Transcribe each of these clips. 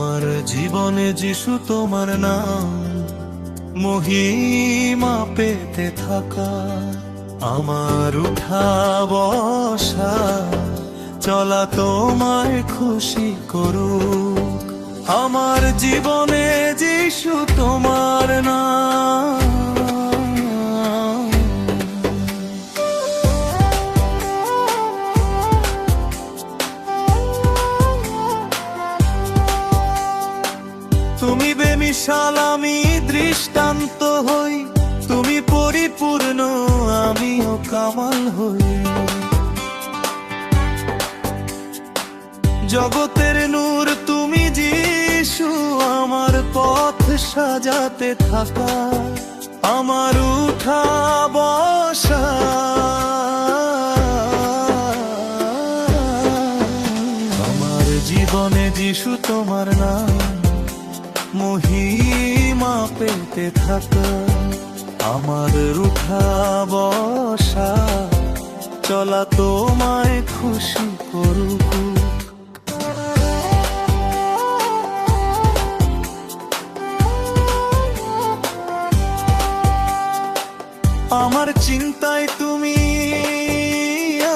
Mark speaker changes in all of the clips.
Speaker 1: আমার জীবনে যিশু তোমার নাম, মহিমা পেতে থাকা। আমার উঠা বসা চলা তোমায় খুশি করুক। আমার জীবনে যিশু তোমার নাম। তুমি বেমিশাল, আমি দৃষ্টান্ত হই। তুমি পরিপূর্ণ, আমিও কামাল হই। জগতের নূর তুমি যিশু, আমার পথ সাজাতে থাকা। আমার উঠা বসা আমার জীবনে যিশু তোমার নাম, মহিমা পেতে থাকা। আমার উঠা বসা চলা তোমায় খুশি করুক। আমার চিন্তায় তুমি,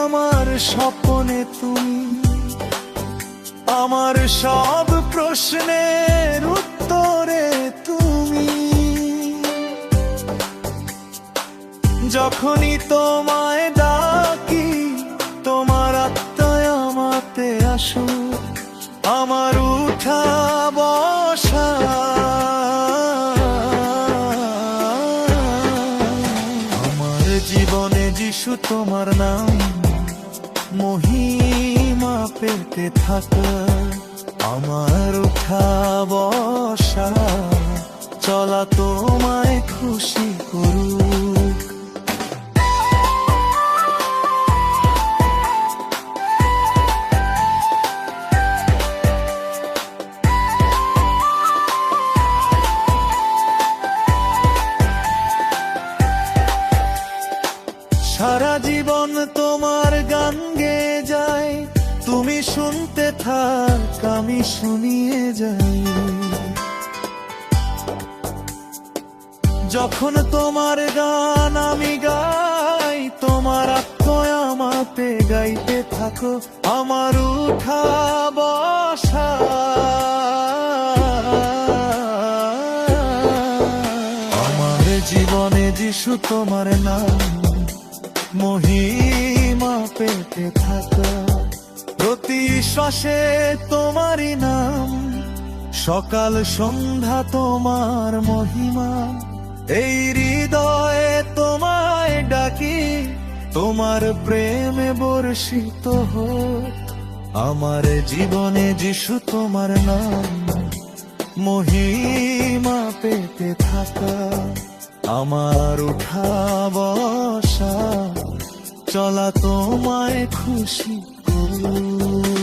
Speaker 1: আমার স্বপ্নে তুমি, আমার সব প্রশ্নের উত্তরে তুমি। যখনই তোমায় ডাকি, তোমার আত্মায় আমাতে আসুক। আমার উঠা বসা আমার জীবনে যিশু তোমার নাম, মহিমা পেতে থাকা। আমার উঠা বসা চলা তোমায় খুশি করুক। সারা জীবন তোমার গান গেয়ে যায়, তুমি শুনতে থাক, আমি শুনিয়ে যাই। যখন তোমার গান আমি গাই, তোমার আত্মায় আমাতে গাইতে থাকো। আমার উঠা বসা আমার জীবনে যিশু তোমার নাম, মহিমা পেতে থাকা। প্রতি শ্বাসে তোমারই নাম, সকাল সন্ধ্যা তোমার মহিমা। এই হৃদয়ে তোমায় ডাকি, তোমার প্রেমে বর্ষিত হোক। আমার জীবনে যিশু তোমার নাম, মহিমা পেতে থাকা। আমার উঠা বসা চলা তোমায় খুশি করুক।